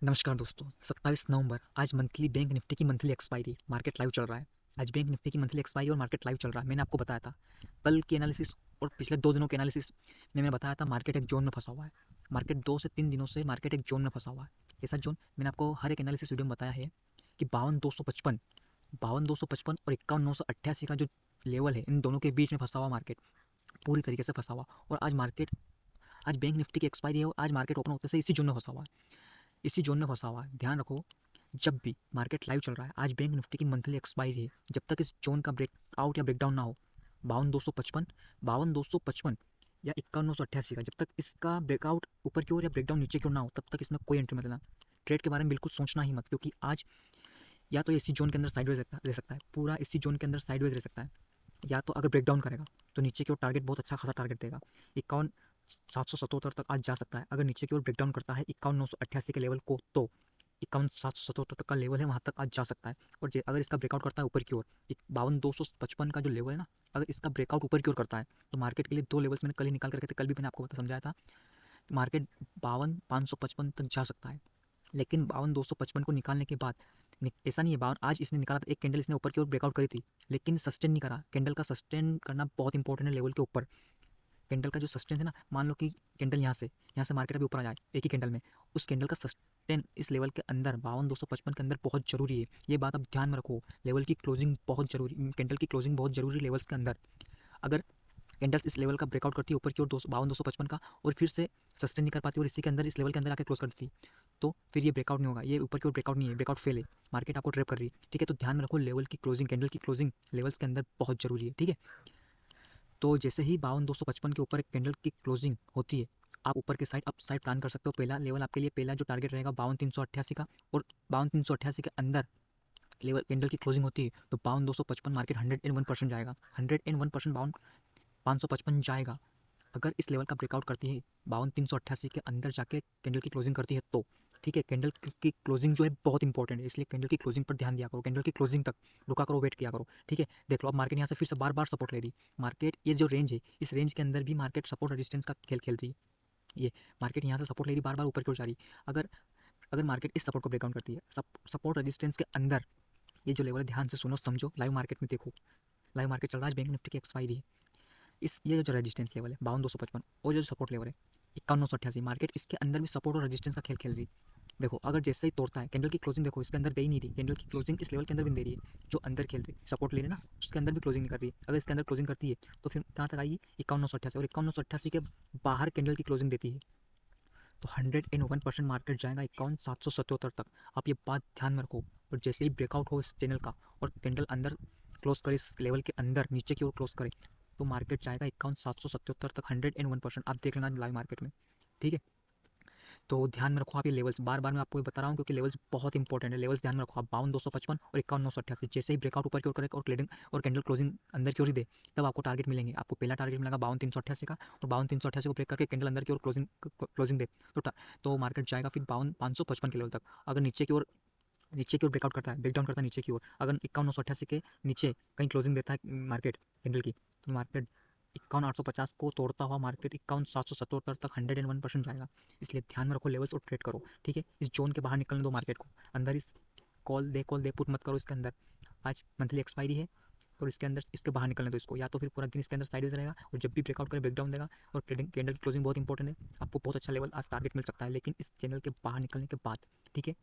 नमस्कार दोस्तों, 27 नवंबर आज मंथली बैंक निफ्टी की मंथली एक्सपायरी मार्केट लाइव चल रहा है। आज बैंक निफ्टी की मंथली एक्सपायरी और मार्केट लाइव चल रहा है। मैंने आपको बताया था कल के एनालिसिस और पिछले 2 दिनों के एनालिसिस में मैंने बताया था मार्केट एक जोन में फंसा हुआ है। मार्केट 2 से 3 दिनों से मार्केट एक जोन में फंसा हुआ है। ऐसा जोन मैंने आपको हर एक एनालिसिस वीडियो में बताया है कि 52,255 और 51,988 का जो लेवल है, इन दोनों के बीच में फंसा हुआ मार्केट, पूरी तरीके से फंसा हुआ। और आज बैंक निफ्टी की एक्सपायरी है और आज मार्केट ओपन होते से इसी जोन में फंसा हुआ है। इसी जोन में फंसा हुआ है। ध्यान रखो, जब भी मार्केट लाइव चल रहा है, आज बैंक निफ्टी की मंथली एक्सपायरी है, जब तक इस जोन का ब्रेकआउट या ब्रेकडाउन ना हो, 52,255 या 51,988 का, जब तक इसका ब्रेकआउट ऊपर की ओर या ब्रेकडाउन नीचे की ओर ना हो, तब तक इसमें कोई एंट्री मत लेना। ट्रेड के बारे में बिल्कुल सोचना ही मत, क्योंकि आज या तो इसी जोन के अंदर साइडवेज रह सकता है, पूरा इसी जोन के अंदर साइडवेज रह सकता है, या तो अगर ब्रेकडाउन करेगा तो नीचे की ओर टारगेट बहुत अच्छा खासा टारगेट देगा। 51,777 तक आज जा सकता है। अगर नीचे की ओर ब्रेकडाउन करता है 51,988 के लेवल को, तो 51,777 तक का लेवल है, वहाँ तक आज जा सकता है। और अगर इसका ब्रेकआउट करता है ऊपर की ओर, 52,255 का जो लेवल है ना, अगर इसका ब्रेकआउट ऊपर की ओर करता है, तो मार्केट के लिए दो लेवल्स मैंने कल ही निकाल करके थे, कल भी मैंने आपको समझाया था। मार्केट 52,555 तक जा सकता है, लेकिन 52,255 को निकालने के बाद ऐसा नहीं है, बावन आज इसने निकाला था, एक कैंडल इसने ऊपर की ओर ब्रेकआउट करी थी, लेकिन सस्टेन नहीं करा। कैंडल का सस्टेन करना बहुत इंपॉर्टेंट है लेवल के ऊपर। कैंडल का जो सस्टेन है ना, मान लो कि कैंडल यहाँ से मार्केट अभी ऊपर आ जाए एक ही कैंडल में, उस कैंडल का सस्टेन इस लेवल के अंदर 52,255 के अंदर बहुत जरूरी है। ये बात आप ध्यान में रखो। लेवल की क्लोजिंग बहुत जरूरी, कैंडल की क्लोजिंग बहुत जरूरी लेवल्स के अंदर। अगर कैंडल्स इस लेवल का ब्रेकआउट करती है ऊपर की ओर 52,255 का, और फिर से सस्टेन नहीं कर पाती और इसी के अंदर इस लेवल के अंदर आके क्लोज कर देती, तो फिर ये ब्रेकआउट नहीं होगा। ये ऊपर की ओर ब्रेकआउट नहीं है, ब्रेकआउट फेल है, मार्केट आपको ट्रैप कर रही है। ठीक है, तो ध्यान में रखो, लेवल की क्लोजिंग, कैंडल की क्लोजिंग लेवल्स के अंदर बहुत जरूरी है। ठीक है, तो जैसे ही 52,255 के ऊपर एक कैंडल की क्लोजिंग होती है, आप ऊपर के साइड अप साइड प्लान कर सकते हो। पहला लेवल आपके लिए, पहला जो टारगेट रहेगा 52,388 का, और 52,388 के अंदर लेवल कैंडल की क्लोजिंग होती है, तो 52,255 मार्केट 101% जाएगा, 101% 555 जाएगा। अगर इस लेवल का ब्रेकआउट करती है, 52,388 के अंदर जाके कैंडल की क्लोजिंग करती है, तो ठीक है, कैंडल की क्लोजिंग जो है बहुत इंपॉर्टेंट है, इसलिए कैंडल की क्लोजिंग पर ध्यान दिया करो। कैंडल की क्लोजिंग तक रुका करो, वेट किया करो। ठीक है, देख लो अब मार्केट यहाँ से फिर से बार बार सपोर्ट ले रही। मार्केट ये जो रेंज है, इस रेंज के अंदर भी मार्केट सपोर्ट रेजिस्टेंस का खेल खेल रही है। ये मार्केट यहाँ से सपोर्ट ले रही, बार बार ऊपर की ओर जा रही। अगर अगर मार्केट इस सपोर्ट को ब्रेकआउट करती है, सपोर्ट रेजिस्टेंस के अंदर, ये जो लेवल है, ध्यान से सुनो समझो, लाइव मार्केट में देखो, लाइव मार्केट चल रहा है, बैंक निफ्टी की एक्सपायरी है। ये जो रेजिस्टेंस लेवल है 52,255, और जो सपोर्ट लेवल है 51,988, मार्केट इसके अंदर भी सपोर्ट और रेजिस्टेंस का खेल खेल रही। देखो, अगर जैसे ही तोड़ता है, कैंडल की क्लोजिंग देखो, इसके अंदर दे ही नहीं रही, कैंडल की क्लोजिंग इस लेवल के अंदर भी नहीं दे रही है, जो अंदर खेल रही सपोर्ट ले रही है ना, उसके अंदर भी क्लोजिंग नहीं कर रही है। अगर इसके अंदर क्लोजिंग करती है, तो फिर कहाँ तक आएगी? 51,988, और 51,988 के बाहर कैंडल की क्लोजिंग देती है, तो 101% मार्केट जाएगा 51,777 तक। आप ये बात ध्यान में रखो। और जैसे ही ब्रेकआउट हो इस चैनल का, और कैंडल अंदर क्लोज करे, इस लेवल के अंदर नीचे की ओर क्लोज करे, तो मार्केट जाएगा 51,777 तक, 101%। आप देख लेना लाइव मार्केट में। ठीक है, तो ध्यान में रखो आप ये लेवल्स, बार बार मैं आपको ये बता रहा हूँ, क्योंकि लेवल्स बहुत इंपॉर्टेंट है। लेवल्स ध्यान में रखो आप, 52,255 और 51,988, जैसे ही ब्रेकआउट ऊपर की ओर करे और क्लेडिंग और कैंडल क्लोजिंग अंदर की ओर ही दे, तब आपको टारगेट मिलेंगे। आपको पहला टारगेट मिलेगा 52,388 का, और 52,388 को ब्रेक करके कैंडल अंदर की ओर क्लोजिंग दे, तो मार्केट जाएगा फिर 52,555 के लेवल तक। अगर नीचे की ओर ब्रेकआउट करता है, ब्रेकडाउन करता है नीचे की ओर, अगर 51,988 के नीचे कहीं क्लोजिंग देता है मार्केट कैंडल की, तो मार्केट 51,850 को तोड़ता हुआ मार्केट 51,777 तक 101% जाएगा। इसलिए ध्यान में रखो लेवल्स और ट्रेड करो। ठीक है, इस जोन के बाहर निकलने दो मार्केट को। अंदर इस कॉल दे पुट मत करो इसके अंदर। आज मंथली एक्सपायरी है, और इसके अंदर इसके बाहर निकलने दो इसको, या तो फिर पूरा दिन इसके अंदर साइड रहेगा, और जब भी ब्रेकआउट करे ब्रेकडाउन देगा। और ट्रेडिंग कैंडल की क्लोजिंग बहुत इंपॉर्टेंट है, आपको बहुत अच्छा लेवल आज टारगेट मिल सकता है, लेकिन इस चैनल के बाहर निकलने के बाद। ठीक है,